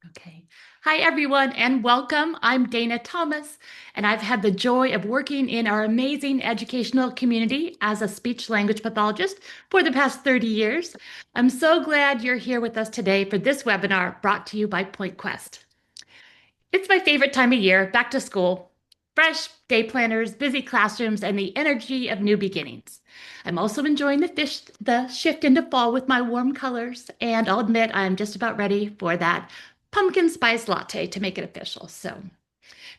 Okay. Hi, everyone, and welcome. I'm Dana Thomas, and I've had the joy of working in our amazing educational community as a speech language pathologist for the past 30 years. I'm so glad you're here with us today for this webinar brought to you by PointQuest. It's my favorite time of year, back to school. Fresh day planners, busy classrooms, and the energy of new beginnings. I'm also enjoying the shift into fall with my warm colors, and I'll admit I'm just about ready for that pumpkin spice latte to make it official. So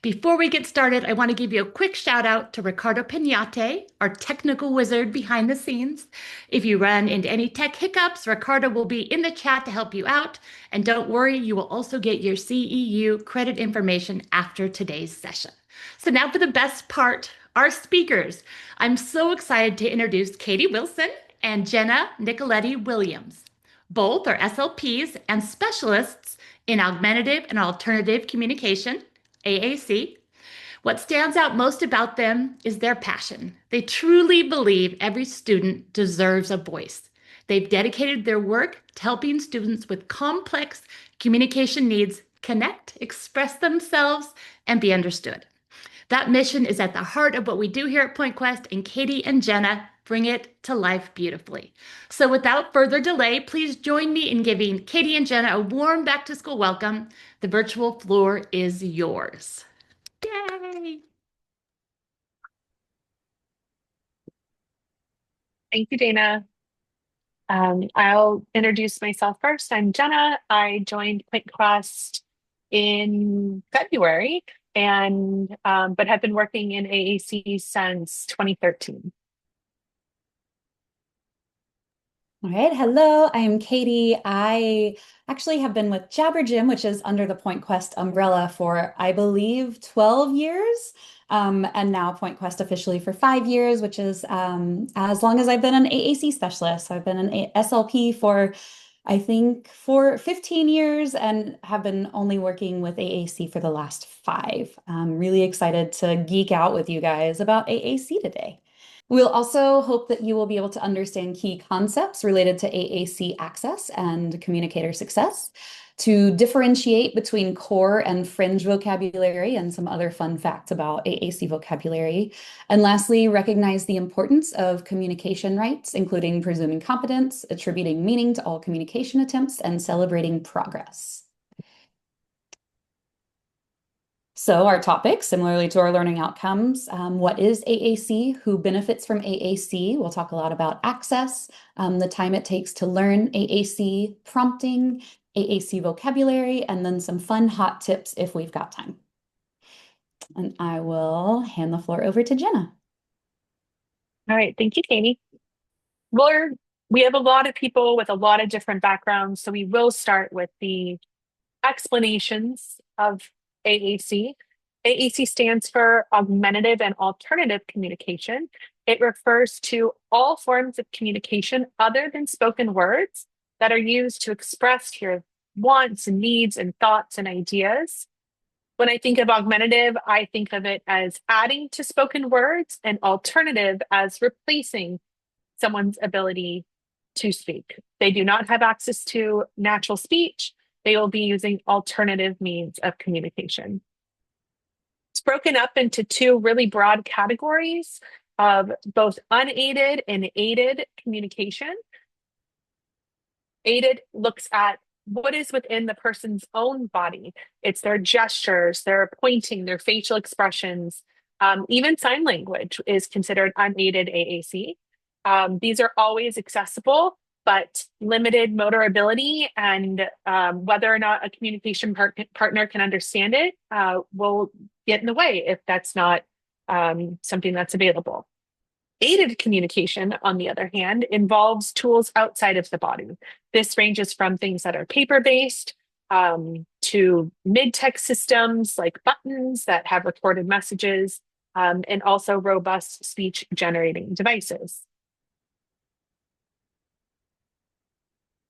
before we get started, I want to give you a quick shout out to Ricardo Pinate, our technical wizard behind the scenes. If you run into any tech hiccups, Ricardo will be in the chat to help you out. And don't worry, you will also get your CEU credit information after today's session. So now for the best part, our speakers. I'm so excited to introduce Katie Wilson and Jenna Nicoletti Williams. Both are SLPs and specialists in augmentative and alternative communication, AAC. What stands out most about them is their passion. They truly believe every student deserves a voice. They've dedicated their work to helping students with complex communication needs connect, express themselves, and be understood. That mission is at the heart of what we do here at PointQuest, and Katie and Jenna bring it to life beautifully. So without further delay, please join me in giving Katie and Jenna a warm back to school welcome. The virtual floor is yours. Yay! Thank you, Dana. I'll introduce myself first. I'm Jenna. I joined PointQuest in February and but have been working in AAC since 2013. All right, hello, I'm Katie. I actually have been with Jabber Gym, which is under the PointQuest umbrella for, I believe, 12 years. And now PointQuest officially for 5 years, which is as long as I've been an AAC specialist. So I've been an SLP for, I think, for 15 years and have been only working with AAC for the last five. I'm really excited to geek out with you guys about AAC today. We'll also hope that you will be able to understand key concepts related to AAC access and communicator success, to differentiate between core and fringe vocabulary and some other fun facts about AAC vocabulary. And lastly, recognize the importance of communication rights, including presuming competence, attributing meaning to all communication attempts, and celebrating progress. So our topic, similarly to our learning outcomes, what is AAC? Who benefits from AAC? We'll talk a lot about access, the time it takes to learn AAC, prompting, AAC vocabulary, and then some fun hot tips if we've got time. And I will hand the floor over to Jenna. All right, thank you, Katie. We have a lot of people with a lot of different backgrounds, so we will start with the explanations of AAC. AAC stands for Augmentative and Alternative Communication. It refers to all forms of communication other than spoken words that are used to express your wants and needs and thoughts and ideas. When I think of augmentative, I think of it as adding to spoken words, and alternative as replacing someone's ability to speak. They do not have access to natural speech. They will be using alternative means of communication. It's broken up into two really broad categories of both unaided and aided communication. Aided looks at what is within the person's own body. It's their gestures, their pointing, their facial expressions. Even sign language is considered unaided AAC. These are always accessible, but limited motor ability and whether or not a communication partner can understand it will get in the way if that's not something that's available. Aided communication, on the other hand, involves tools outside of the body. This ranges from things that are paper-based to mid-text systems like buttons that have recorded messages, and also robust speech-generating devices.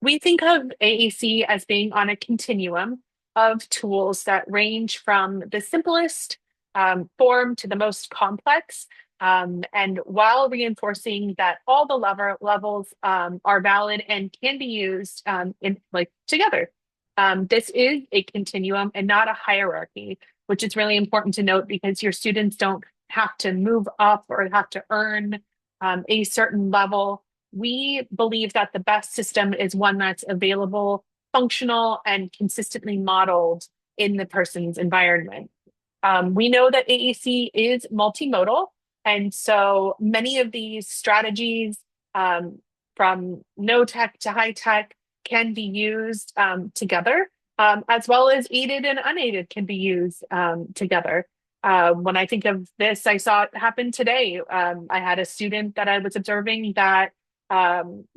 We think of AAC as being on a continuum of tools that range from the simplest form to the most complex. And while reinforcing that all the levels are valid and can be used together. This is a continuum and not a hierarchy, which is really important to note because your students don't have to move up or have to earn a certain level. We believe that the best system is one that's available, functional, and consistently modeled in the person's environment. We know that AAC is multimodal, and so many of these strategies, from no tech to high tech, can be used together, as well as aided and unaided can be used together. When I think of this, I saw it happen today. I had a student that I was observing that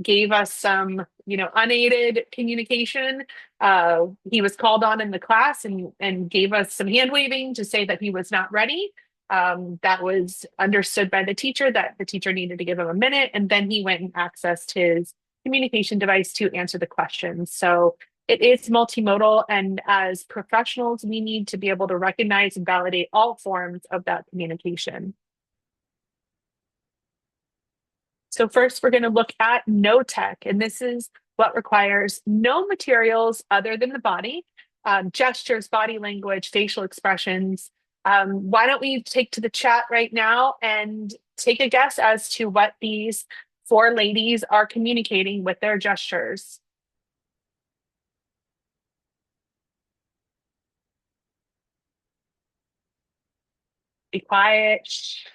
gave us some, unaided communication. He was called on in the class and gave us some hand waving to say that he was not ready. That was understood by the teacher that the teacher needed to give him a minute, and then he went and accessed his communication device to answer the questions. So it is multimodal, and as professionals, we need to be able to recognize and validate all forms of that communication. So first, we're going to look at no tech, and this is what requires no materials other than the body, gestures, body language, facial expressions. Why don't we take to the chat right now and take a guess as to what these four ladies are communicating with their gestures? Be quiet. Shh.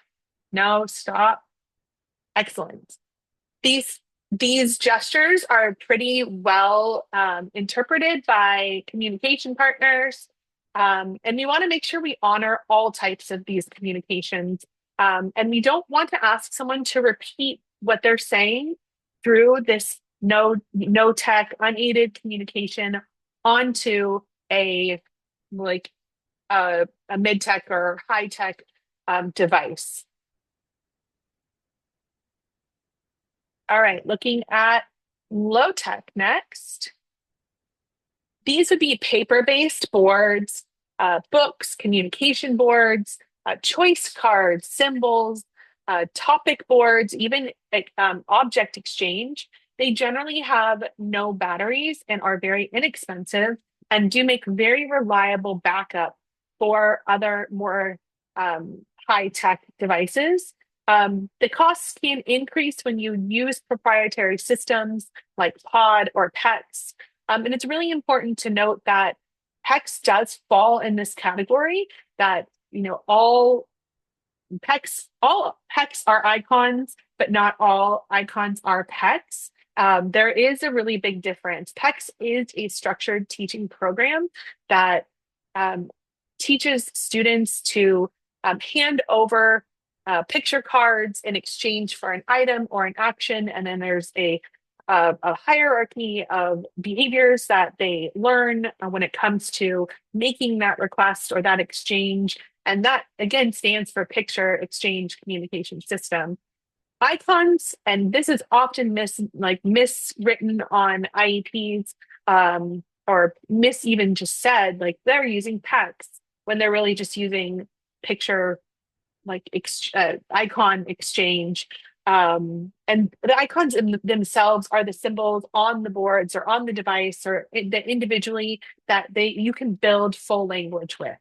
No, stop. Excellent. These gestures are pretty well interpreted by communication partners. And we want to make sure we honor all types of these communications. And we don't want to ask someone to repeat what they're saying through this no tech, unaided communication onto a mid tech or high tech device. All right, looking at low tech next. These would be paper-based boards, books, communication boards, choice cards, symbols, topic boards, even object exchange. They generally have no batteries and are very inexpensive and do make very reliable backup for other more high-tech devices. The costs can increase when you use proprietary systems like Pod or PEX. And it's really important to note that PEX does fall in this category, that all PEX are icons, but not all icons are PEX. There is a really big difference. PEX is a structured teaching program that teaches students to hand over picture cards in exchange for an item or an action, and then there's a hierarchy of behaviors that they learn when it comes to making that request or that exchange. And that, again, stands for Picture Exchange Communication System. Icons, and this is often miswritten on IEPs, or even just said, like they're using PEX when they're really just using picture icon exchange. And the icons themselves are the symbols on the boards or on the device or individually that you can build full language with.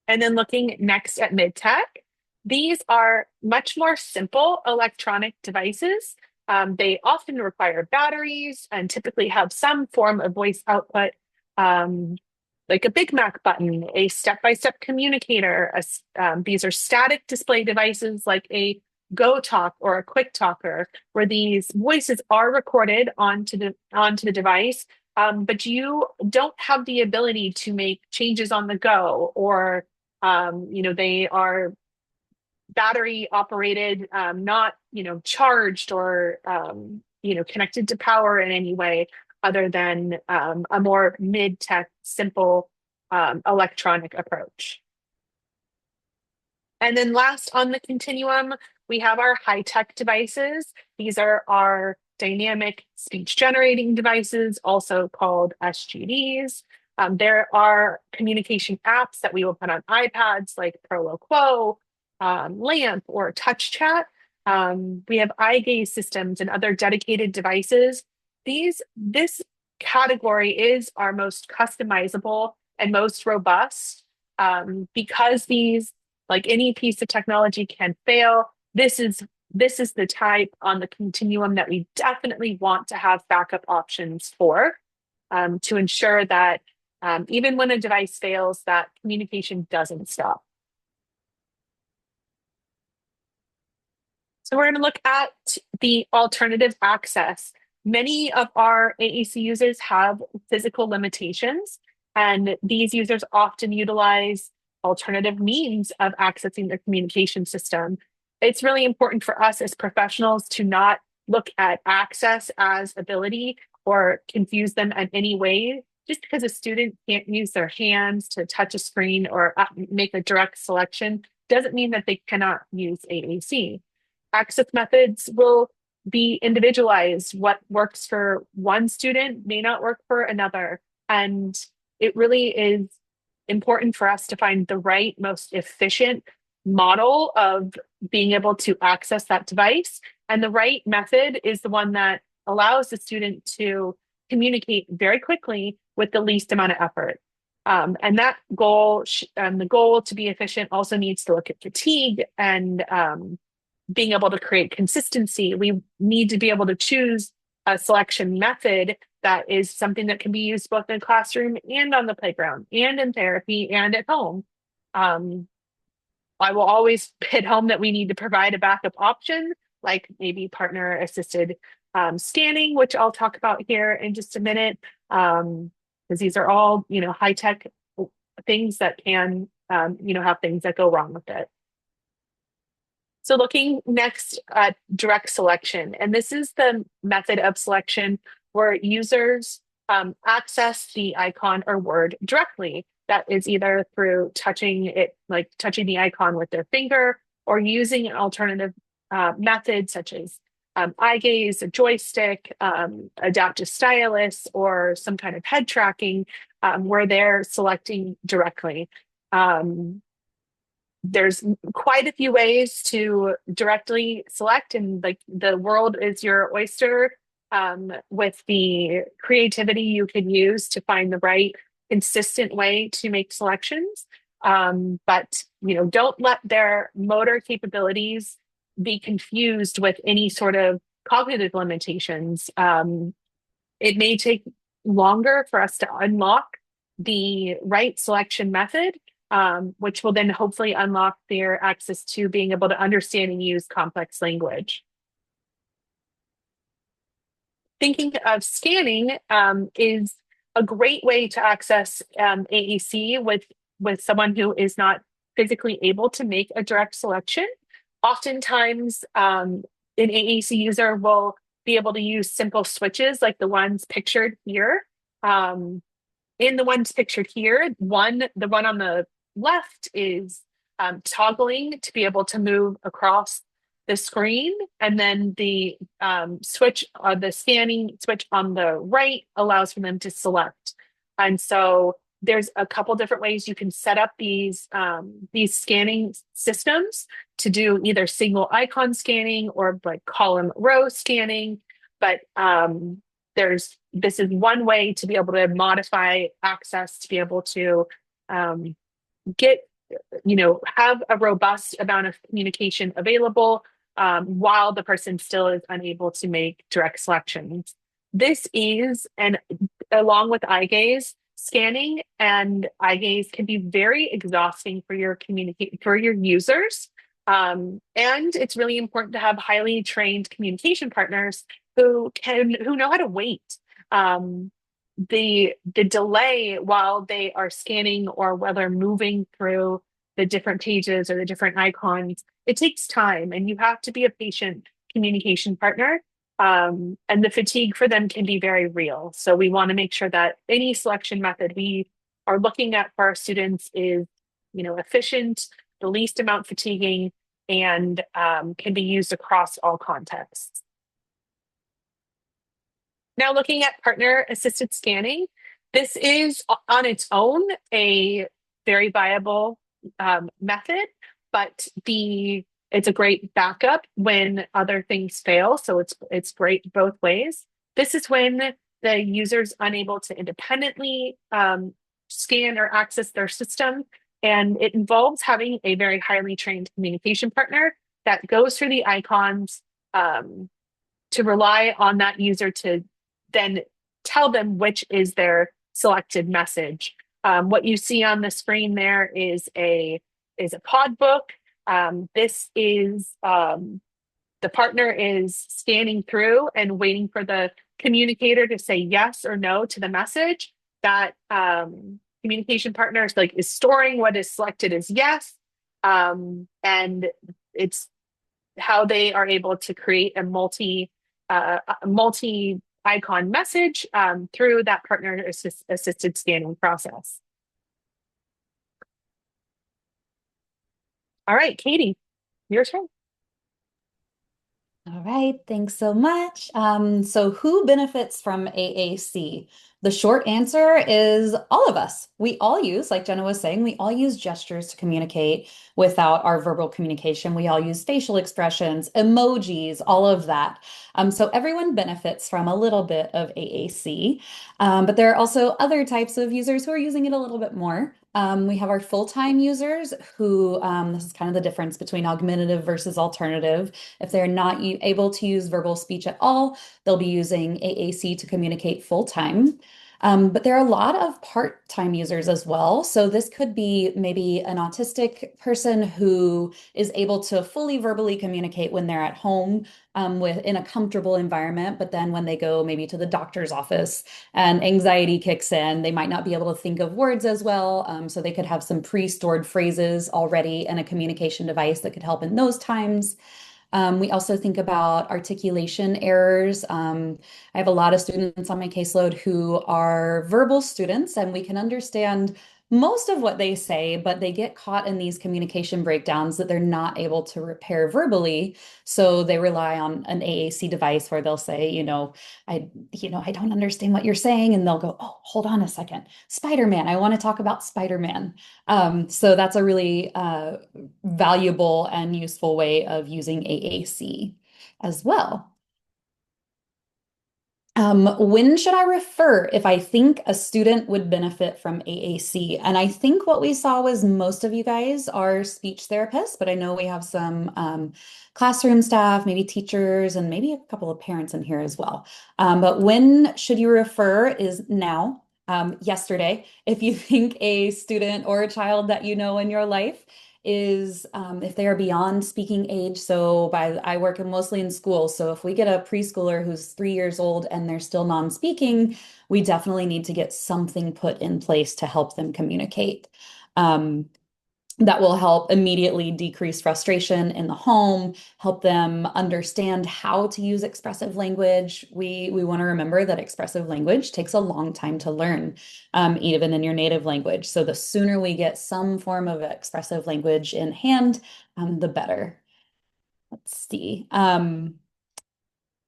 And then looking next at mid-tech, these are much more simple electronic devices. They often require batteries and typically have some form of voice output, like a Big Mac button, a step-by-step communicator. These are static display devices like a Go Talk or a Quick Talker, where these voices are recorded onto the device, but you don't have the ability to make changes on the go, or they are battery operated, not charged or connected to power in any way other than a more mid-tech, simple electronic approach. And then last on the continuum, we have our high-tech devices. These are our dynamic speech generating devices, also called SGDs. There are communication apps that we will put on iPads like Proloquo, LAMP, or TouchChat. We have eye gaze systems and other dedicated devices. this category is our most customizable and most robust, because these, like any piece of technology, can fail. This is the type on the continuum that we definitely want to have backup options for, to ensure that even when a device fails, that communication doesn't stop. So we're going to look at the alternative access. Many of our AAC users have physical limitations, and these users often utilize alternative means of accessing their communication system. It's really important for us as professionals to not look at access as ability or confuse them in any way. Just because a student can't use their hands to touch a screen or make a direct selection doesn't mean that they cannot use AAC. Access methods will be individualized. What works for one student may not work for another. And it really is important for us to find the right, most efficient model of being able to access that device. And the right method is the one that allows the student to communicate very quickly with the least amount of effort. And that goal, the goal to be efficient, also needs to look at fatigue and being able to create consistency. We need to be able to choose a selection method that is something that can be used both in the classroom and on the playground and in therapy and at home. I will always hit home that we need to provide a backup option, like maybe partner assisted scanning, which I'll talk about here in just a minute, because these are all, high tech things that can, have things that go wrong with it. So looking next at direct selection, and this is the method of selection where users access the icon or word directly. That is either through touching it, like touching the icon with their finger, or using an alternative method such as eye gaze, a joystick, adaptive stylus, or some kind of head tracking where they're selecting directly. There's quite a few ways to directly select, and like the world is your oyster with the creativity you can use to find the right consistent way to make selections. But don't let their motor capabilities be confused with any sort of cognitive limitations. It may take longer for us to unlock the right selection method, which will then hopefully unlock their access to being able to understand and use complex language. Thinking of scanning is a great way to access AAC with someone who is not physically able to make a direct selection. Oftentimes, an AAC user will be able to use simple switches like the ones pictured here. In the ones pictured here, the one on the left is toggling to be able to move across the screen, and then the switch, the scanning switch on the right allows for them to select. And so there's a couple different ways you can set up these scanning systems to do either single icon scanning or like column row scanning. But this is one way to be able to modify access to be able to get, have a robust amount of communication available while the person still is unable to make direct selections. This is, and along with eye gaze, scanning and eye gaze can be very exhausting for your users. And it's really important to have highly trained communication partners who know how to wait. The delay while they are scanning or while they're moving through the different pages or the different icons, it takes time, and you have to be a patient communication partner. And the fatigue for them can be very real. So we want to make sure that any selection method we are looking at for our students is, efficient, the least amount fatiguing, and can be used across all contexts. Now, looking at partner-assisted scanning, this is on its own a very viable method, but it's a great backup when other things fail. So it's great both ways. This is when the user's unable to independently scan or access their system. And it involves having a very highly trained communication partner that goes through the icons to rely on that user to then tell them which is their selected message. What you see on the screen there is a pod book. This is the partner is scanning through and waiting for the communicator to say yes or no to the message. That communication partner is storing what is selected as yes, and it's how they are able to create a multi icon message through that partner assisted scanning process. All right, Katie, your turn. All right, thanks so much. So who benefits from AAC? The short answer is all of us. We all use, like Jenna was saying, we all use gestures to communicate without our verbal communication. We all use facial expressions, emojis, all of that. So everyone benefits from a little bit of AAC. But there are also other types of users who are using it a little bit more. We have our full-time users who, this is kind of the difference between augmentative versus alternative. If they're not able to use verbal speech at all, they'll be using AAC to communicate full-time. But there are a lot of part-time users as well. So this could be maybe an autistic person who is able to fully verbally communicate when they're at home in a comfortable environment. But then when they go maybe to the doctor's office and anxiety kicks in, they might not be able to think of words as well. So they could have some pre-stored phrases already in a communication device that could help in those times. We also think about articulation errors. I have a lot of students on my caseload who are verbal students, and we can understand most of what they say, but they get caught in these communication breakdowns that they're not able to repair verbally. So they rely on an AAC device where they'll say, I don't understand what you're saying. And they'll go, oh, hold on a second. Spider-Man, I want to talk about Spider-Man. So that's a really valuable and useful way of using AAC as well. When should I refer if I think a student would benefit from AAC? And I think what we saw was most of you guys are speech therapists, but I know we have some classroom staff, maybe teachers, and maybe a couple of parents in here as well. But when should you refer is now, yesterday. If you think a student or a child that you know in your life is if they are beyond speaking age. So I work mostly in school. So if we get a preschooler who's 3 years old and they're still non-speaking, we definitely need to get something put in place to help them communicate. That will help immediately decrease frustration in the home, help them understand how to use expressive language. We want to remember that expressive language takes a long time to learn, even in your native language. So the sooner we get some form of expressive language in hand, the better. Let's see. That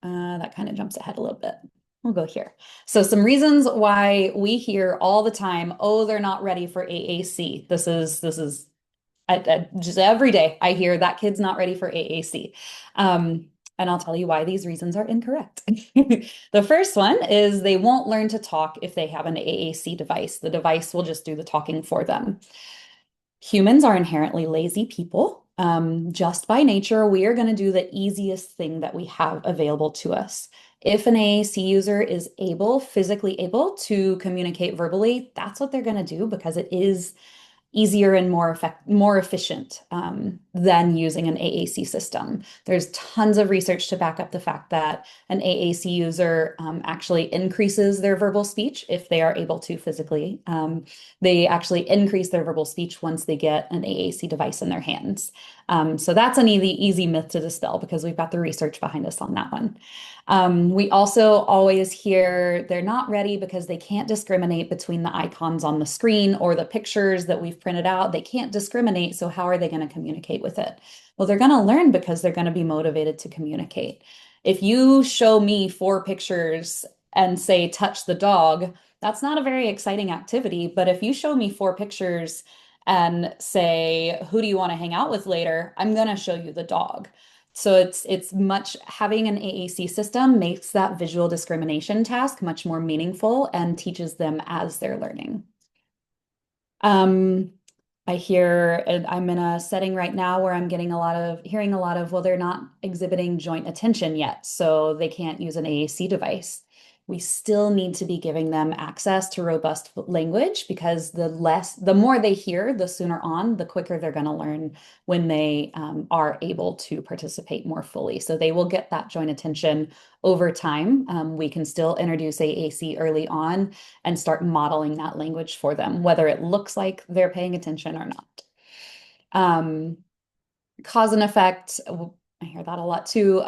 kind of jumps ahead a little bit. We'll go here. So some reasons why we hear all the time, oh, they're not ready for AAC. This is just every day I hear that kid's not ready for AAC. And I'll tell you why these reasons are incorrect. The first one is they won't learn to talk if they have an AAC device. The device will just do the talking for them. Humans are inherently lazy people. Just by nature, we are going to do the easiest thing that we have available to us. If an AAC user is physically able to communicate verbally, that's what they're going to do because it is easier and more efficient than using an AAC system. There's tons of research to back up the fact that an AAC user actually increases their verbal speech if they are able to physically. They actually increase their verbal speech once they get an AAC device in their hands. So that's an easy myth to dispel because we've got the research behind us on that one. We also always hear they're not ready because they can't discriminate between the icons on the screen or the pictures that we've printed out. They can't discriminate, so how are they going to communicate with it? Well, they're going to learn because they're going to be motivated to communicate. If you show me 4 pictures and say, touch the dog, that's not a very exciting activity. But if you show me 4 pictures and say, who do you want to hang out with later? I'm going to show you the dog. So it's much having an AAC system makes that visual discrimination task much more meaningful and teaches them as they're learning. Um, I hear, and I'm in a setting right now where I'm getting hearing a lot of, well, they're not exhibiting joint attention yet, so they can't use an AAC device. We still need to be giving them access to robust language because the more they hear, the sooner on, the quicker they're going to learn when they are able to participate more fully. So they will get that joint attention over time. We can still introduce AAC early on and start modeling that language for them, whether it looks like they're paying attention or not. Um, Cause and effect, I hear that a lot too,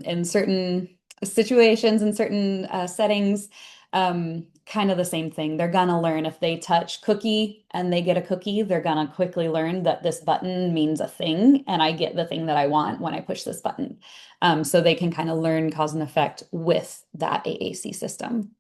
in certain situations, in certain settings, kind of the same thing. They're gonna learn if they touch cookie and they get a cookie, they're gonna quickly learn that this button means a thing and I get the thing that I want when I push this button. So they can kind of learn cause and effect with that AAC system.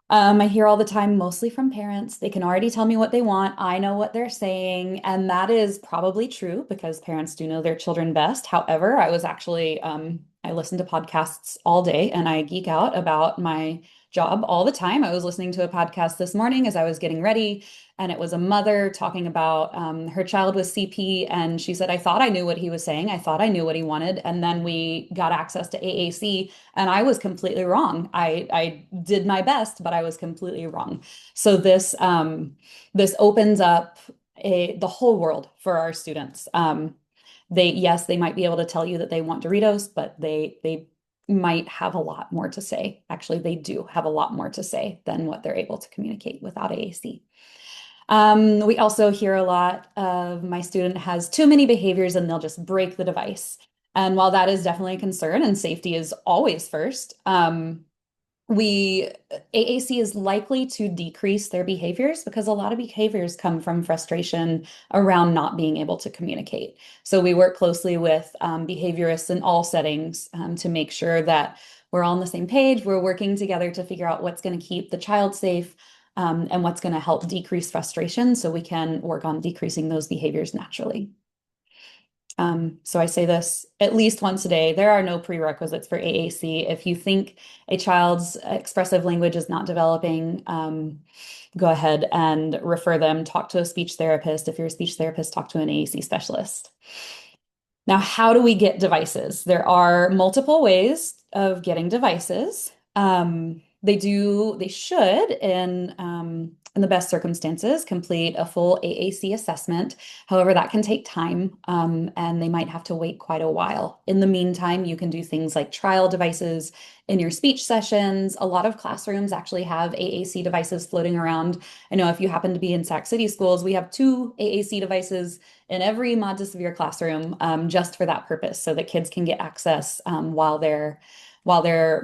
I hear all the time, mostly from parents. They can already tell me what they want. I know what they're saying. And that is probably true because parents do know their children best. However, I listen to podcasts all day and I geek out about my job all the time. I was listening to a podcast this morning as I was getting ready, and it was a mother talking about her child with CP. And she said, I thought I knew what he was saying. I thought I knew what he wanted. And then we got access to AAC and I was completely wrong. I did my best, but I was completely wrong. So this opens up the whole world for our students. Yes, they might be able to tell you that they want Doritos, but they might have a lot more to say. Actually, they do have a lot more to say than what they're able to communicate without AAC. We also hear a lot of my student has too many behaviors and they'll just break the device. And while that is definitely a concern and safety is always first, we AAC is likely to decrease their behaviors because a lot of behaviors come from frustration around not being able to communicate. So we work closely with behaviorists in all settings to make sure that we're all on the same page. We're working together to figure out what's going to keep the child safe and what's going to help decrease frustration so we can work on decreasing those behaviors naturally. So I say this at least once a day. There are no prerequisites for AAC. If you think a child's expressive language is not developing, go ahead and refer them, talk to a speech therapist. If you're a speech therapist, talk to an AAC specialist. Now, how do we get devices? There are multiple ways of getting devices. They should, in the best circumstances, complete a full AAC assessment. However, that can take time, and they might have to wait quite a while. In the meantime, you can do things like trial devices in your speech sessions. A lot of classrooms actually have AAC devices floating around. I know if you happen to be in Sac City schools, we have 2 AAC devices in every mod to severe classroom, just for that purpose, so that kids can get access while they're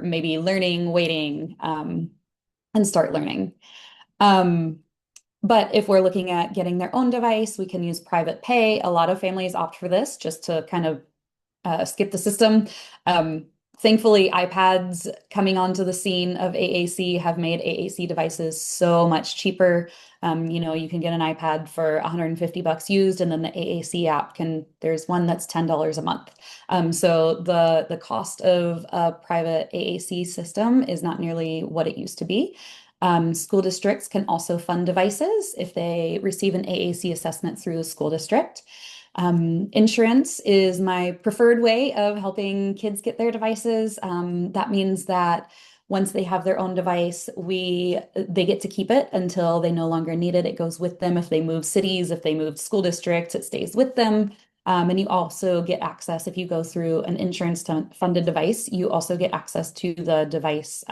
maybe learning, waiting, and start learning. But if we're looking at getting their own device, we can use private pay. A lot of families opt for this just to kind of skip the system. Thankfully, iPads coming onto the scene of AAC have made AAC devices so much cheaper. You can get an iPad for 150 bucks used, and then the AAC app there's one that's $10 a month. So the cost of a private AAC system is not nearly what it used to be. School districts can also fund devices if they receive an AAC assessment through the school district. Insurance is my preferred way of helping kids get their devices. That means that once they have their own device, they get to keep it until they no longer need it. It goes with them if they move cities, if they move school districts, it stays with them. And you also get access, if you go through an insurance funded device, you also get access to the device,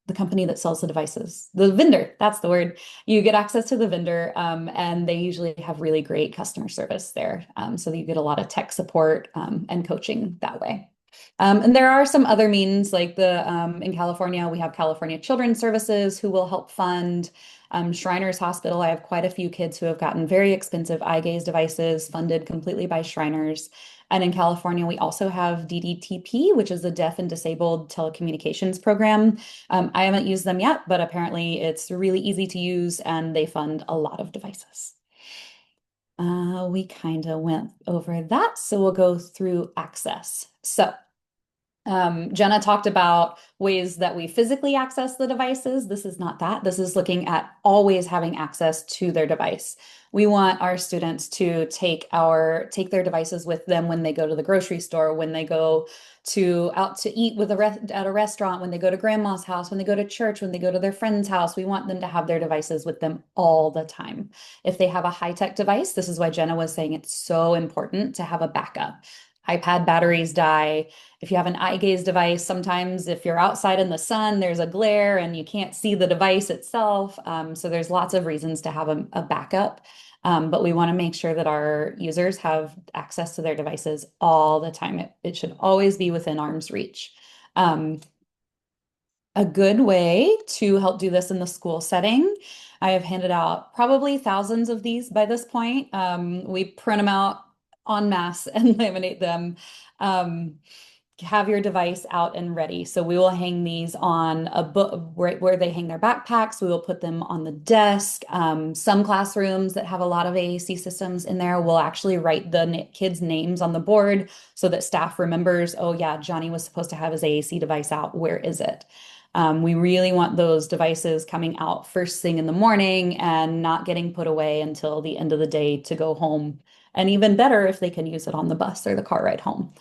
the company that sells the devices, the vendor, that's the word. You get access to the vendor, and they usually have really great customer service there. So you get a lot of tech support and coaching that way. And there are some other means, like in California, we have California Children's Services who will help fund. Shriners Hospital, I have quite a few kids who have gotten very expensive eye gaze devices funded completely by Shriners. And in California, we also have DDTP, which is the Deaf and Disabled Telecommunications Program. I haven't used them yet, but apparently it's really easy to use and they fund a lot of devices. We kind of went over that, so we'll go through access. So Jenna talked about ways that we physically access the devices. This is not that. This is looking at always having access to their device. We want our students to take their devices with them when they go to the grocery store, when they go out to eat at a restaurant, when they go to grandma's house, when they go to church, when they go to their friend's house. We want them to have their devices with them all the time. If they have a high-tech device, this is why Jenna was saying it's so important to have a backup. iPad batteries die. If you have an eye gaze device, sometimes if you're outside in the sun, there's a glare and you can't see the device itself. So there's lots of reasons to have a backup. But we want to make sure that our users have access to their devices all the time. It should always be within arm's reach. A good way to help do this in the school setting, I have handed out probably thousands of these by this point. We print them out en masse and laminate them. Have your device out and ready. So we will hang these on a book where they hang their backpacks. We will put them on the desk. Some classrooms that have a lot of AAC systems in there will actually write the kids' names on the board so that staff remembers, oh yeah, Johnny was supposed to have his AAC device out. Where is it? We really want those devices coming out first thing in the morning and not getting put away until the end of the day to go home. And even better if they can use it on the bus or the car ride home.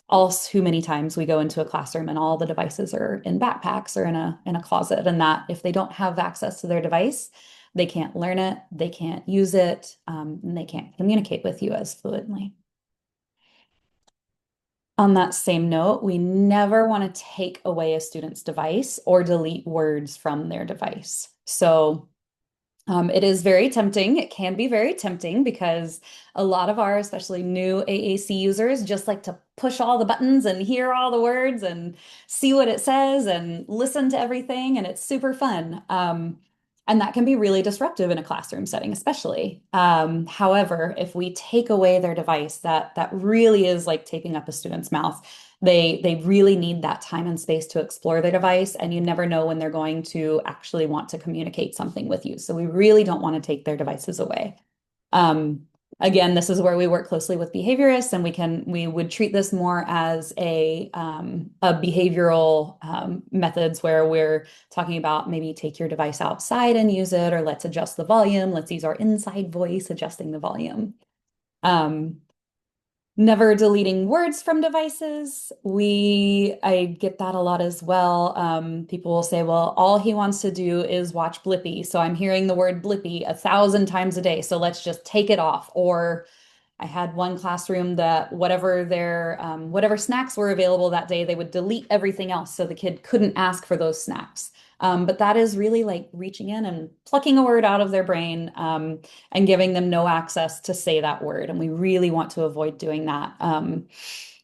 Also, too many times we go into a classroom and all the devices are in backpacks or in a closet, and that if they don't have access to their device, they can't learn it, they can't use it, and they can't communicate with you as fluently. On that same note, we never want to take away a student's device or delete words from their device. So it is very tempting. It can be very tempting because a lot of our, especially new AAC users, just like to push all the buttons and hear all the words and see what it says and listen to everything. And it's super fun. And that can be really disruptive in a classroom setting, especially. However, if we take away their device, that really is like taping up a student's mouth. They really need that time and space to explore their device, and you never know when they're going to actually want to communicate something with you. So we really don't want to take their devices away. Again, this is where we work closely with behaviorists, and we would treat this more as a behavioral methods where we're talking about maybe take your device outside and use it, or let's adjust the volume. Let's use our inside voice adjusting the volume. Never deleting words from devices. I get that a lot as well. People will say, well, all he wants to do is watch Blippi. So I'm hearing the word Blippi 1,000 times a day. So let's just take it off. Or I had one classroom that whatever snacks were available that day, they would delete everything else so the kid couldn't ask for those snacks. But that is really like reaching in and plucking a word out of their brain and giving them no access to say that word. And we really want to avoid doing that.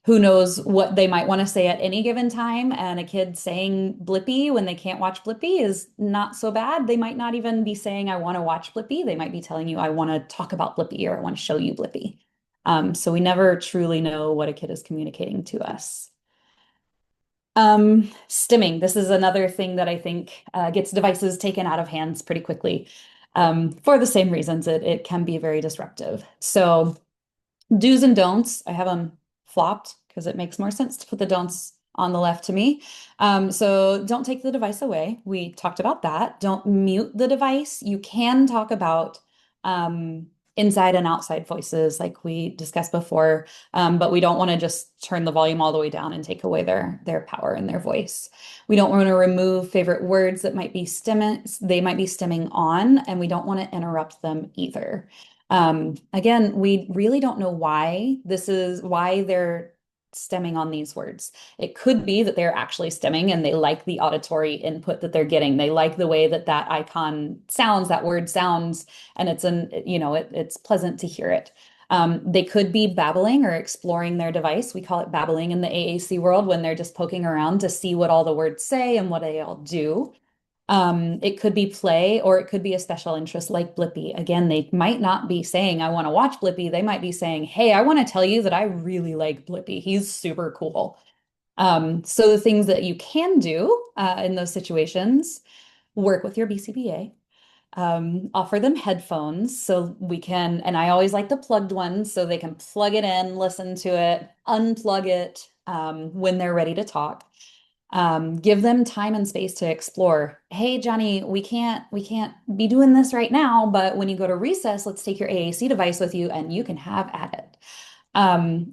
Who knows what they might want to say at any given time, and a kid saying Blippi when they can't watch Blippi is not so bad. They might not even be saying, I want to watch Blippi. They might be telling you, I want to talk about Blippi, or I want to show you Blippi. So we never truly know what a kid is communicating to us. Stimming. This is another thing that I think gets devices taken out of hands pretty quickly. For the same reasons, it can be very disruptive. So do's and don'ts, I have them flopped because it makes more sense to put the don'ts on the left to me. So don't take the device away. We talked about that. Don't mute the device. You can talk about inside and outside voices like we discussed before, but we don't want to just turn the volume all the way down and take away their power and their voice. We don't want to remove favorite words that might be stemming on, and we don't want to interrupt them either. Again, we really don't know why they're stemming on these words. It could be that they're actually stemming and they like the auditory input that they're getting. They like the way that icon sounds, that word sounds, and it's pleasant to hear it. They could be babbling or exploring their device. We call it babbling in the AAC world when they're just poking around to see what all the words say and what they all do. It could be play, or it could be a special interest like Blippi. Again, they might not be saying, I want to watch Blippi. They might be saying, hey, I want to tell you that I really like Blippi. He's super cool. So the things that you can do in those situations, work with your BCBA. Offer them headphones so we can, and I always like the plugged ones so they can plug it in, listen to it, unplug it when they're ready to talk. Give them time and space to explore. Hey, Johnny, we can't be doing this right now, but when you go to recess, let's take your AAC device with you and you can have at it.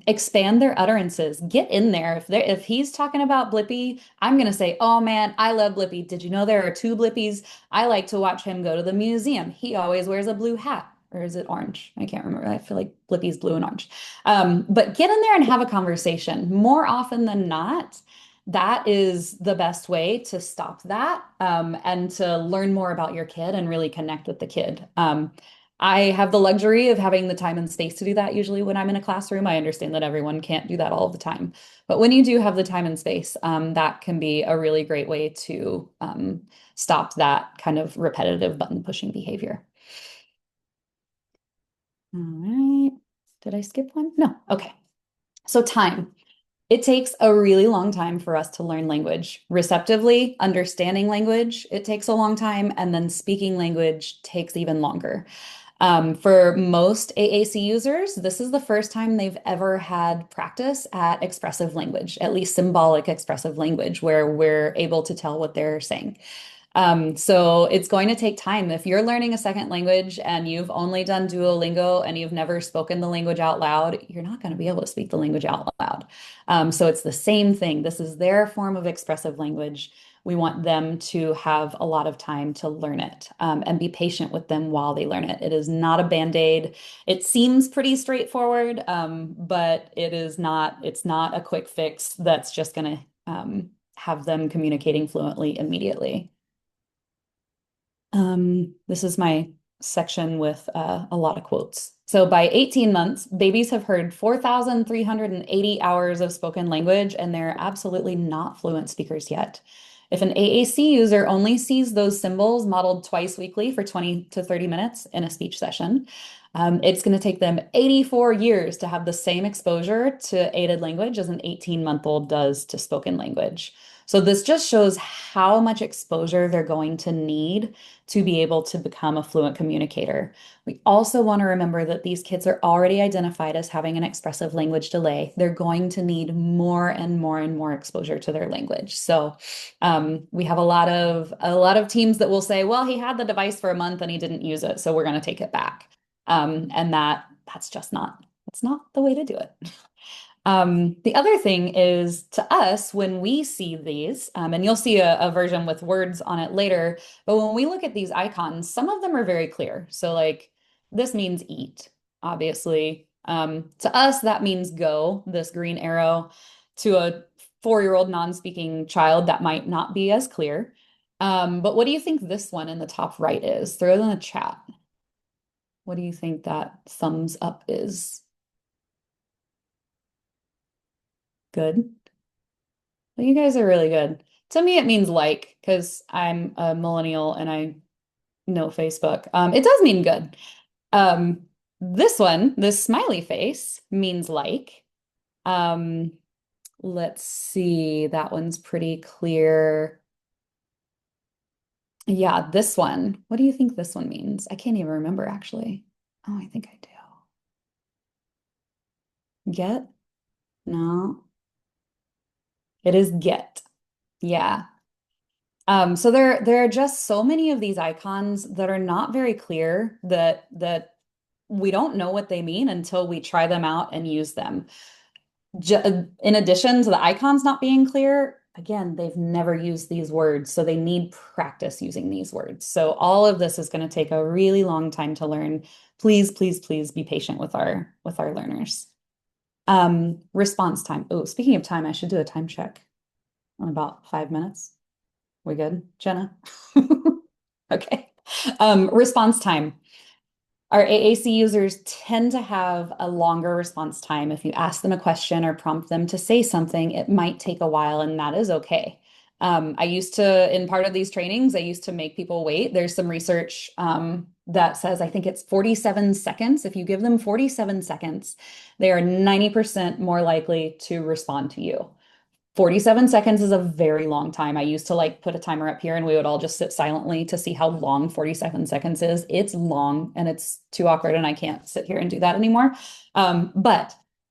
Expand their utterances. Get in there. If he's talking about Blippi, I'm gonna say, "Oh man, I love Blippi. Did you know there are two Blippies? I like to watch him go to the museum. He always wears a blue hat." Or is it orange? I can't remember. I feel like Blippi's blue and orange. But get in there and have a conversation. More often than not, that is the best way to stop that and to learn more about your kid and really connect with the kid. I have the luxury of having the time and space to do that usually when I'm in a classroom. I understand that everyone can't do that all the time. But when you do have the time and space, that can be a really great way to stop that kind of repetitive button pushing behavior. All right. Did I skip one? No. Okay. So time. It takes a really long time for us to learn language. Receptively, understanding language, it takes a long time, and then speaking language takes even longer. For most AAC users, this is the first time they've ever had practice at expressive language, at least symbolic expressive language, where we're able to tell what they're saying. So it's going to take time. If you're learning a second language and you've only done Duolingo and you've never spoken the language out loud, you're not going to be able to speak the language out loud. So it's the same thing. This is their form of expressive language. We want them to have a lot of time to learn it and be patient with them while they learn it. It is not a band-aid. It seems pretty straightforward, but it is not, it's not a quick fix that's just going to have them communicating fluently immediately. This is my section with a lot of quotes. So by 18 months, babies have heard 4,380 hours of spoken language, and they're absolutely not fluent speakers yet. If an AAC user only sees those symbols modeled twice weekly for 20 to 30 minutes in a speech session, it's going to take them 84 years to have the same exposure to aided language as an 18-month-old does to spoken language. So this just shows how much exposure they're going to need to be able to become a fluent communicator. We also want to remember that these kids are already identified as having an expressive language delay. They're going to need more and more and more exposure to their language. So we have a lot of teams that will say, well, he had the device for a month and he didn't use it, so we're going to take it back. And that's just that's not the way to do it. The other thing is to us, when we see these, and you'll see a version with words on it later, but when we look at these icons, some of them are very clear. So like this means eat, obviously. To us, that means go, this green arrow. To a 4-year-old non-speaking child, that might not be as clear. But what do you think this one in the top right is? Throw it in the chat. What do you think that thumbs up is? Good. Well, you guys are really good. To me, it means like, because I'm a millennial and I know Facebook. It does mean good. This one, this smiley face means like. Um, let's see, that one's pretty clear. Yeah, this one. What do you think this one means? I can't even remember actually. Oh, I think I do. Get? No. It is get. Yeah. So there are just so many of these icons that are not very clear that we don't know what they mean until we try them out and use them. In addition to the icons not being clear, again, they've never used these words, so they need practice using these words. So all of this is going to take a really long time to learn. Please, please, please be patient with our learners. Response time. Oh, speaking of time, I should do a time check in about 5 minutes. We good, Jenna? Okay. Response time. Our AAC users tend to have a longer response time. If you ask them a question or prompt them to say something, it might take a while, and that is okay. In part of these trainings, I used to make people wait. There's some research that says, I think it's 47 seconds. If you give them 47 seconds, they are 90% more likely to respond to you. 47 seconds is a very long time. I used to like put a timer up here and we would all just sit silently to see how long 47 seconds is. It's long and it's too awkward and I can't sit here and do that anymore.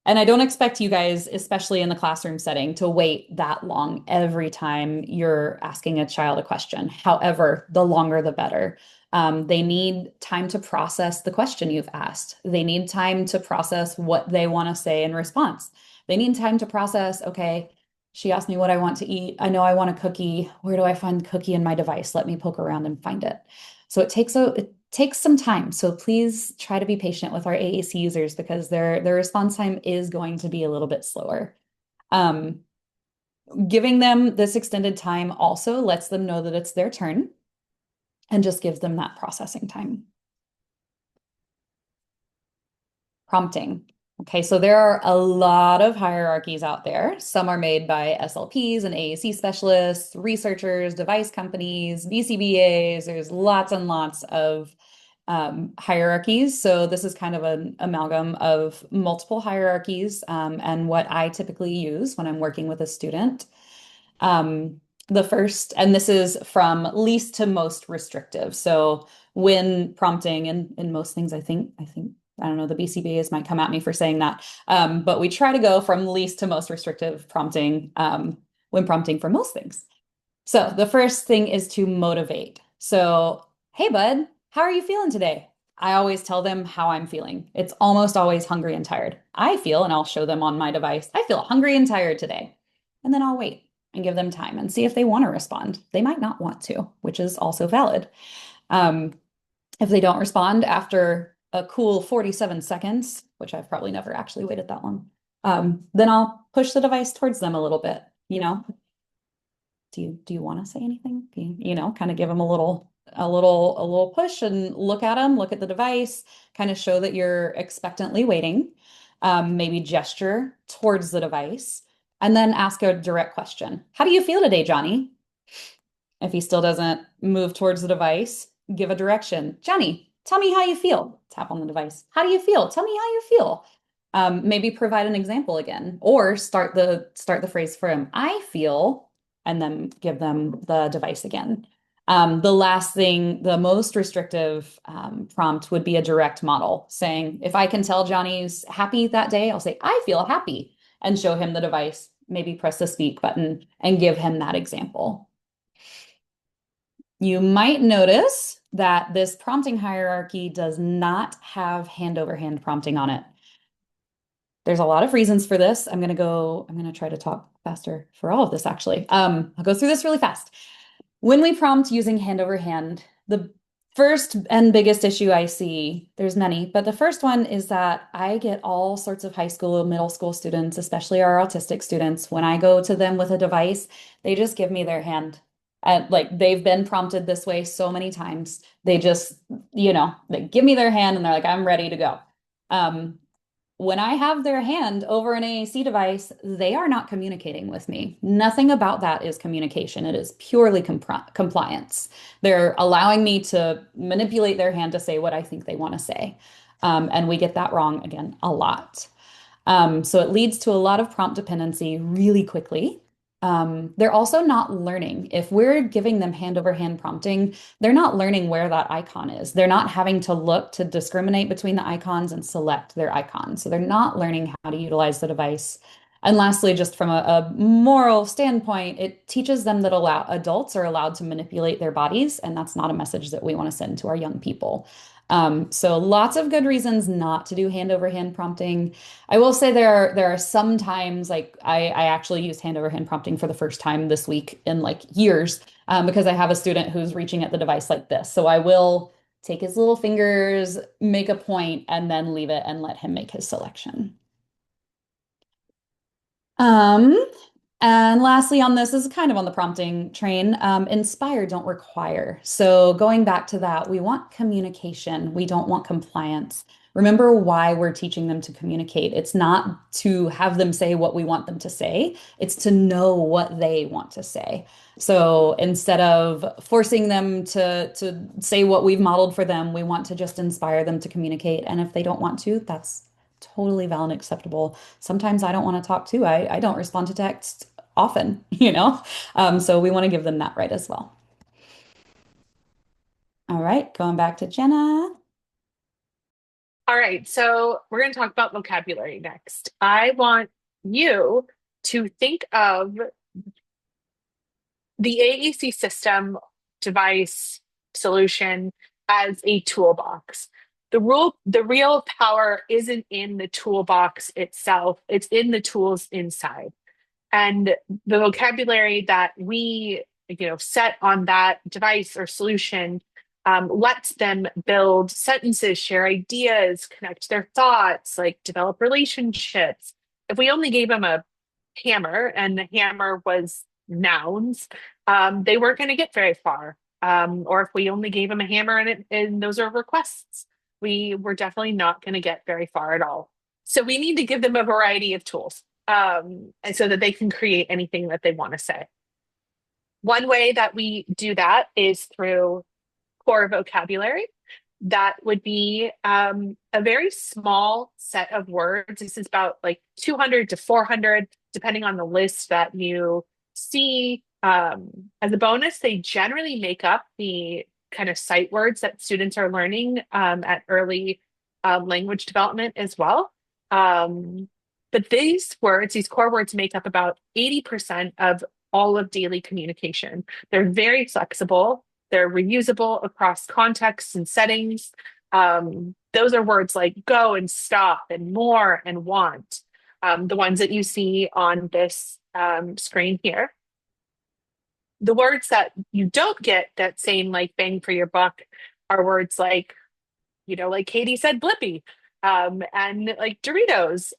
And I don't expect you guys, especially in the classroom setting, to wait that long every time you're asking a child a question. However, the longer the better. They need time to process the question you've asked. They need time to process what they want to say in response. They need time to process, okay, she asked me what I want to eat. I know I want a cookie. Where do I find the cookie in my device? Let me poke around and find it. So it takes some time. So please try to be patient with our AAC users because their response time is going to be a little bit slower. Giving them this extended time also lets them know that it's their turn and just gives them that processing time. Prompting. Okay, so there are a lot of hierarchies out there. Some are made by SLPs and AAC specialists, researchers, device companies, BCBAs. There's lots and lots of hierarchies. So this is kind of an amalgam of multiple hierarchies and what I typically use when I'm working with a student. The first, and this is from least to most restrictive. So when prompting, and in most things, I think, I don't know, the BCBAs might come at me for saying that, but we try to go from least to most restrictive prompting when prompting for most things. So the first thing is to motivate. So, hey, bud, how are you feeling today? I always tell them how I'm feeling. It's almost always hungry and tired. I feel, and I'll show them on my device, I feel hungry and tired today. And then I'll wait and give them time and see if they want to respond. They might not want to, which is also valid. If they don't respond after a cool 47 seconds, which I've probably never actually waited that long, then I'll push the device towards them a little bit, you know. Do you want to say anything? Kind of give them a little push and look at them, look at the device, kind of show that you're expectantly waiting, maybe gesture towards the device, and then ask a direct question. How do you feel today, Johnny? If he still doesn't move towards the device, give a direction. Johnny, tell me how you feel. Tap on the device. How do you feel? Tell me how you feel. Maybe provide an example again, or start the phrase for him. I feel, and then give them the device again. The last thing, the most restrictive prompt would be a direct model saying, if I can tell Johnny's happy that day, I'll say, I feel happy, and show him the device, maybe press the speak button and give him that example. You might notice that this prompting hierarchy does not have hand over hand prompting on it. There's a lot of reasons for this. I'm going to try to talk faster for all of this, actually. I'll go through this really fast. When we prompt using hand over hand, the first and biggest issue I see, there's many, but the first one is that I get all sorts of high school, middle school students, especially our autistic students, when I go to them with a device, they just give me their hand. And like they've been prompted this way so many times. They just, they give me their hand and they're like, I'm ready to go. When I have their hand over an AAC device, they are not communicating with me. Nothing about that is communication. It is purely compliance. They're allowing me to manipulate their hand to say what I think they want to say. And we get that wrong, again, a lot. So it leads to a lot of prompt dependency really quickly. They're also not learning. If we're giving them hand over hand prompting, they're not learning where that icon is. They're not having to look to discriminate between the icons and select their icon. So they're not learning how to utilize the device. And lastly, just from a moral standpoint, it teaches them that adults are allowed to manipulate their bodies, and that's not a message that we want to send to our young people. So lots of good reasons not to do hand over hand prompting. I will say there are some times like I actually used hand over hand prompting for the first time this week in like years because I have a student who's reaching at the device like this. So I will take his little fingers, make a point, and then leave it and let him make his selection. And lastly on this is kind of on the prompting train, inspire, don't require. So going back to that, we want communication. We don't want compliance. Remember why we're teaching them to communicate. It's not to have them say what we want them to say. It's to know what they want to say. So instead of forcing them to say what we've modeled for them, we want to just inspire them to communicate. And if they don't want to, that's totally valid and acceptable. Sometimes I don't want to talk too. I don't respond to text often, So we want to give them that right as well. All right, going back to Jenna. All right, so we're going to talk about vocabulary next. I want you to think of the AAC system, device, solution as a toolbox. The real power isn't in the toolbox itself, it's in the tools inside. And the vocabulary that we, set on that device or solution lets them build sentences, share ideas, connect their thoughts, like develop relationships. If we only gave them a hammer and the hammer was nouns, they weren't going to get very far. Or if we only gave them a hammer and those are requests, we were definitely not going to get very far at all. So we need to give them a variety of tools, and so that they can create anything that they want to say. One way that we do that is through core vocabulary. That would be a very small set of words. This is about like 200 to 400, depending on the list that you see. As a bonus, they generally make up the kind of sight words that students are learning at early language development as well. But these words, these core words, make up about 80% of all of daily communication. They're very flexible. They're reusable across contexts and settings. Those are words like go and stop and more and want, the ones that you see on this screen here. The words that you don't get that same like bang for your buck are words like, like Katie said, Blippy, and like Doritos.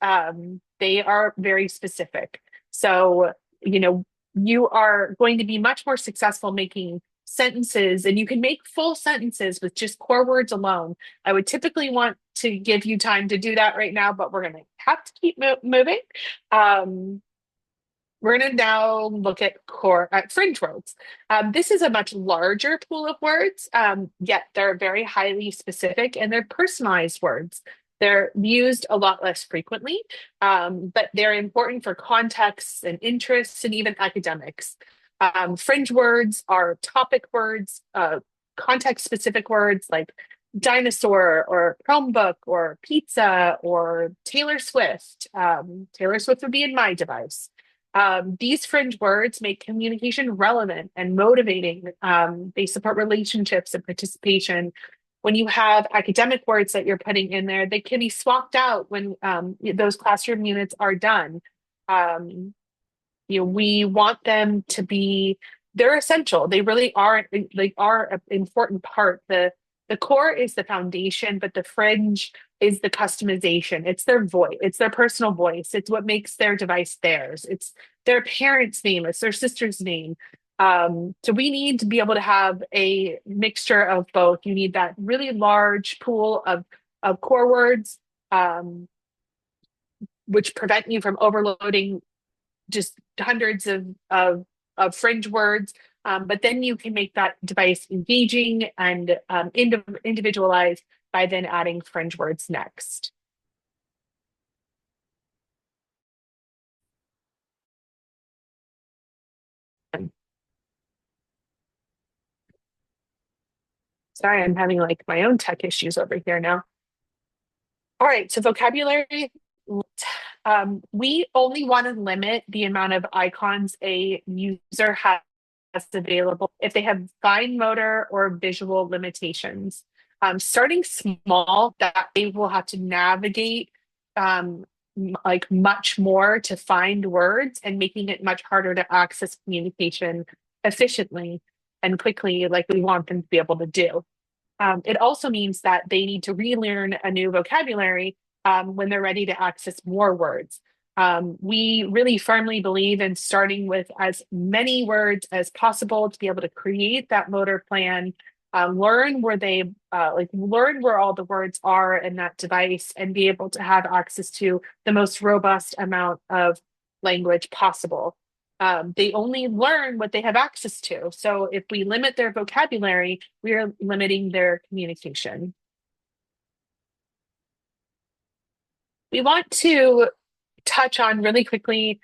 They are very specific. So, you are going to be much more successful making sentences, and you can make full sentences with just core words alone. I would typically want to give you time to do that right now, but we're going to have to keep moving. We're going to now look at fringe words. This is a much larger pool of words, yet they're very highly specific and they're personalized words. They're used a lot less frequently, but they're important for contexts and interests and even academics. Fringe words are topic words, context-specific words like dinosaur or Chromebook or pizza or Taylor Swift. Taylor Swift would be in my device. These fringe words make communication relevant and motivating. They support relationships and participation. When you have academic words that you're putting in there, they can be swapped out when those classroom units are done. We want them to be, they're essential. They really are, an important part. The core is the foundation, but the fringe is the customization. It's their voice. It's their personal voice. It's what makes their device theirs. It's their parent's name. It's their sister's name. So we need to be able to have a mixture of both. You need that really large pool of core words, which prevent you from overloading just hundreds of fringe words. But then you can make that device engaging and individualized by then adding fringe words next. Sorry, I'm having like my own tech issues over here now. All right, so vocabulary. We only want to limit the amount of icons a user has available if they have fine motor or visual limitations. Starting small, that they will have to navigate like much more to find words and making it much harder to access communication efficiently and quickly like we want them to be able to do. It also means that they need to relearn a new vocabulary when they're ready to access more words. We really firmly believe in starting with as many words as possible to be able to create that motor plan, learn where learn where all the words are in that device, and be able to have access to the most robust amount of language possible. They only learn what they have access to. So if we limit their vocabulary, we are limiting their communication. We want to touch on really quickly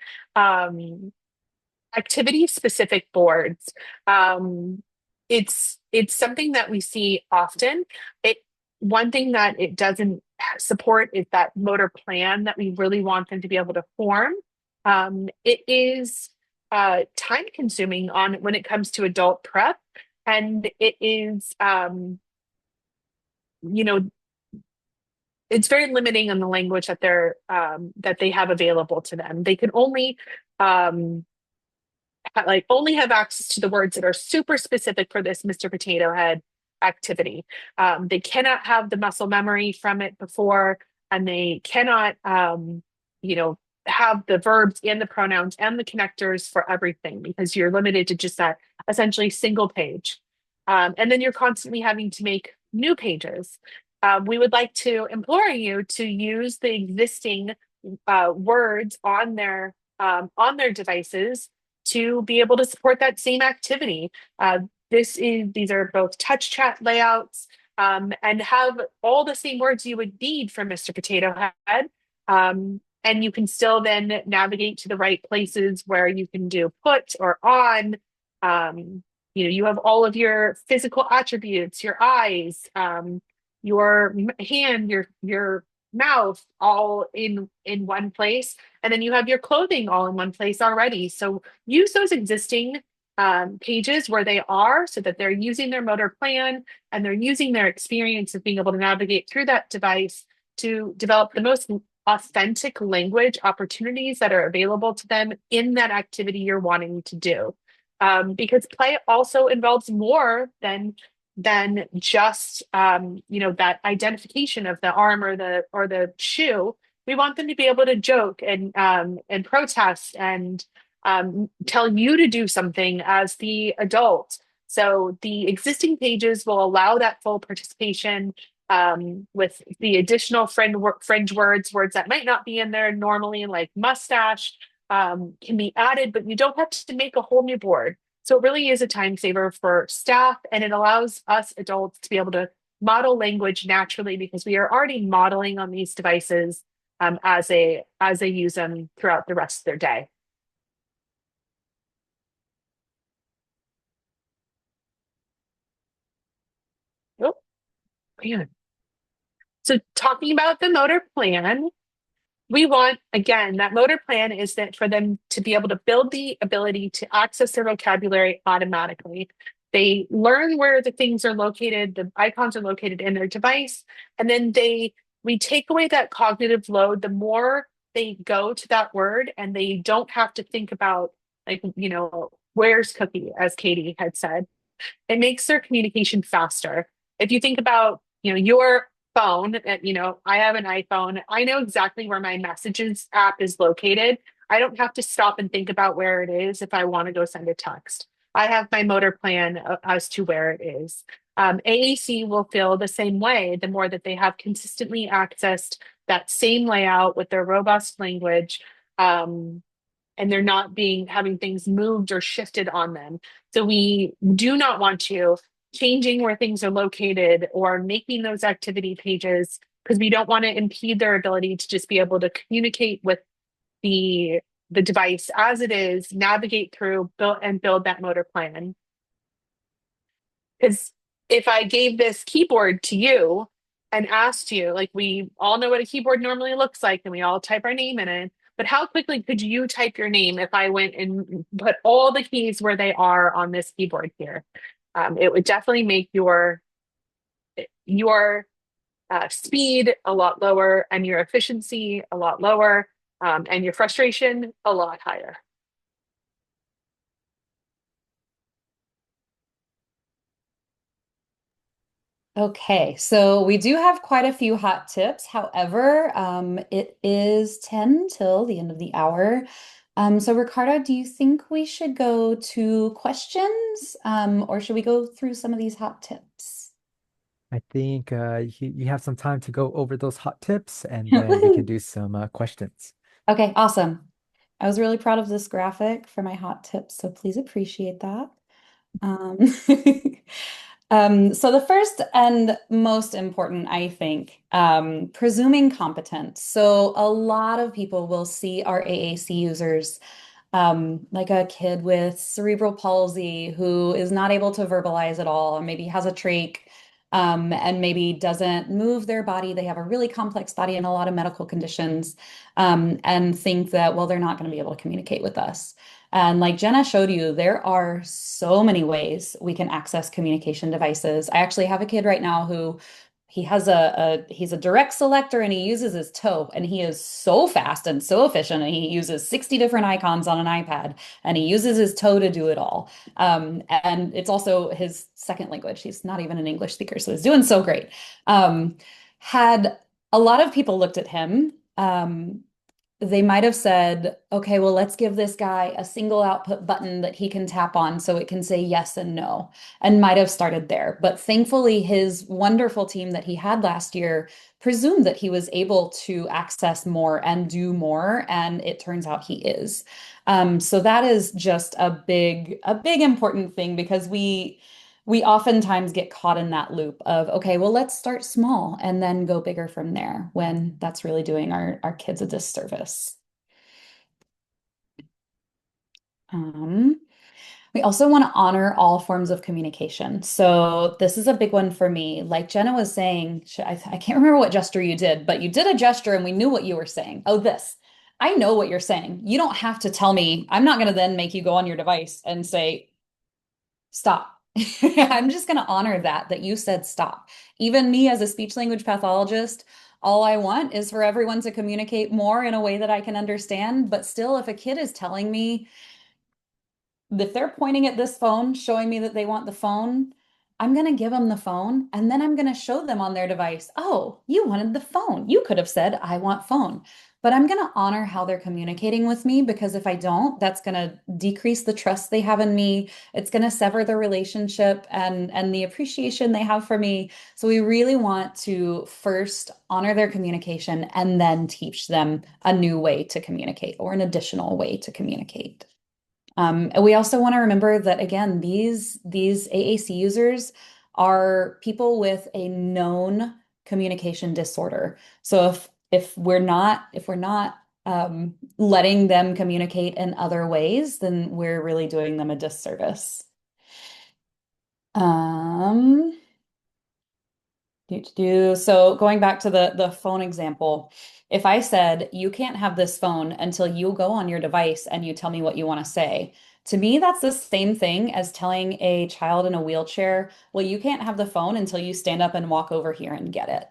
activity-specific boards. It's something that we see often. It One thing that it doesn't support is that motor plan that we really want them to be able to form. It is time consuming on when it comes to adult prep, and it is you know it's very limiting on the language that they have available to them. They can only um, only have access to the words that are super specific for this Mr. Potato Head activity. They cannot have the muscle memory from it before, and they cannot, you know, have the verbs and the pronouns and the connectors for everything because you're limited to just that essentially single page. And then you're constantly having to make new pages. We would like to implore you to use the existing words on their devices to be able to support that same activity. These are both touch chat layouts and have all the same words you would need for Mr. Potato Head. And you can still then navigate to the right places where you can do put or on. You have all of your physical attributes, your eyes, your hand, your mouth, all in one place, and then you have your clothing all in one place already. So use those existing pages where they are, so that they're using their motor plan and they're using their experience of being able to navigate through that device to develop the most authentic language opportunities that are available to them in that activity you're wanting to do. Because play also involves more than just that identification of the arm or the shoe. We want them to be able to joke and protest and tell you to do something as the adult. So the existing pages will allow that full participation with the additional fringe words that might not be in there normally, like mustache, can be added, but you don't have to make a whole new board. So it really is a time saver for staff, and it allows us adults to be able to model language naturally because we are already modeling on these devices as they use them throughout the rest of their day. Oh, man. So talking about the motor plan, we want, again, that motor plan is that for them to be able to build the ability to access their vocabulary automatically. They learn where the things are located, the icons are located in their device, and then we take away that cognitive load the more they go to that word, and they don't have to think about, like, where's Cookie, as Katie had said. It makes their communication faster. If you think about, your phone, I have an iPhone. I know exactly where my messages app is located. I don't have to stop and think about where it is if I want to go send a text. I have my motor plan as to where it is. AAC will feel the same way the more that they have consistently accessed that same layout with their robust language. And they're not having things moved or shifted on them. So we do not want you changing where things are located or making those activity pages, because we don't want to impede their ability to just be able to communicate with the device as it is, navigate through, build that motor plan. Because if I gave this keyboard to you and asked you, like, we all know what a keyboard normally looks like and we all type our name in it, but how quickly could you type your name if I went and put all the keys where they are on this keyboard here? It would definitely make your speed a lot lower and your efficiency a lot lower, and your frustration a lot higher. Okay, so we do have quite a few hot tips. However, it is 10 till the end of the hour. So Ricardo, do you think we should go to questions, or should we go through some of these hot tips? I think you have some time to go over those hot tips, and then we can Woohoo! do some questions. Okay, awesome. I was really proud of this graphic for my hot tips, so please appreciate that. Um, so the first and most important, I think, presuming competence. So a lot of people will see our AAC users like a kid with cerebral palsy who is not able to verbalize at all, or maybe has a trach, and maybe doesn't move their body. They have a really complex body and a lot of medical conditions, and think that, well, they're not going to be able to communicate with us. And like Jenna showed you, there are so many ways we can access communication devices. I actually have a kid right now who he has he's a direct selector and he uses his toe and he is so fast and so efficient and he uses 60 different icons on an iPad and he uses his toe to do it all. And it's also his second language. He's not even an English speaker, so he's doing so great. Had a lot of people looked at him, they might have said, okay, well, let's give this guy a single output button that he can tap on so it can say yes and no, and might have started there. But thankfully, his wonderful team that he had last year presumed that he was able to access more and do more, and it turns out he is. So that is just a big important thing because we oftentimes get caught in that loop of, okay, well, let's start small and then go bigger from there when that's really doing our kids a disservice. We also want to honor all forms of communication. So this is a big one for me. Like Jenna was saying, I can't remember what gesture you did, but you did a gesture and we knew what you were saying. Oh, this. I know what you're saying. You don't have to tell me. I'm not going to then make you go on your device and say, stop. I'm just going to honor that you said stop. Even me as a speech language pathologist, all I want is for everyone to communicate more in a way that I can understand. But still, if a kid is telling me, if they're pointing at this phone, showing me that they want the phone, I'm going to give them the phone and then I'm going to show them on their device, oh, you wanted the phone. You could have said, I want phone. But I'm going to honor how they're communicating with me because if I don't, that's going to decrease the trust they have in me. It's going to sever the relationship and the appreciation they have for me. So we really want to first honor their communication and then teach them a new way to communicate or an additional way to communicate. And we also want to remember that again, these AAC users are people with a known communication disorder. So if we're not letting them communicate in other ways, then we're really doing them a disservice. So going back to the phone example, if I said, you can't have this phone until you go on your device and you tell me what you want to say, to me, that's the same thing as telling a child in a wheelchair, well, you can't have the phone until you stand up and walk over here and get it.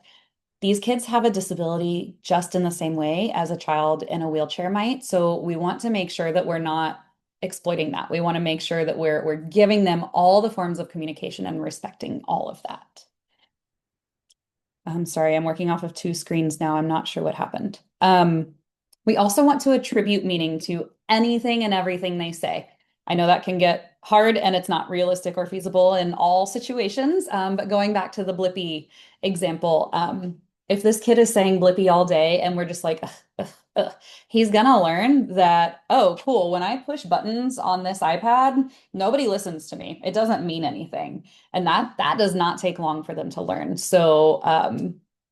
These kids have a disability just in the same way as a child in a wheelchair might. So we want to make sure that we're not exploiting that. We want to make sure that we're giving them all the forms of communication and respecting all of that. I'm sorry, I'm working off of two screens now. I'm not sure what happened. We also want to attribute meaning to anything and everything they say. I know that can get hard and it's not realistic or feasible in all situations, but going back to the Blippi example, if this kid is saying Blippi all day and we're just like, ugh, ugh, ugh, he's gonna learn that, oh, cool, when I push buttons on this iPad, nobody listens to me. It doesn't mean anything. And that does not take long for them to learn. So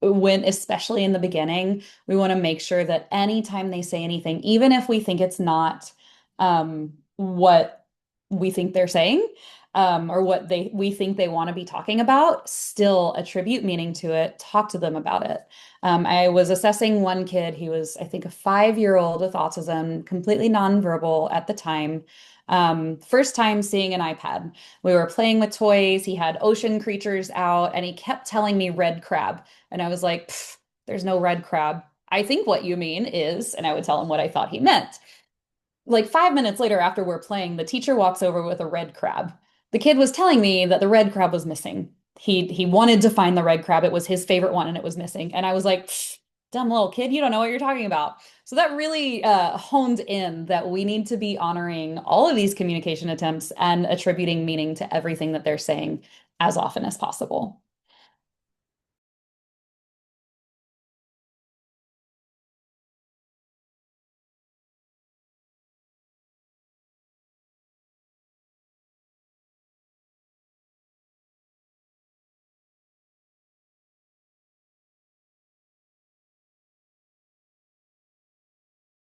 especially in the beginning, we want to make sure that anytime they say anything, even if we think it's not what we think they're saying, or what we think they want to be talking about, still attribute meaning to it, talk to them about it. I was assessing one kid, he was, I think, a 5-year-old with autism, completely nonverbal at the time. First time seeing an iPad. We were playing with toys, he had ocean creatures out, and he kept telling me red crab. And I was like, there's no red crab. I think what you mean is, and I would tell him what I thought he meant. Like 5 minutes later, after we're playing, the teacher walks over with a red crab. The kid was telling me that the red crab was missing. He wanted to find the red crab. It was his favorite one and it was missing. And I was like, dumb little kid, you don't know what you're talking about. So that really honed in that we need to be honoring all of these communication attempts and attributing meaning to everything that they're saying as often as possible.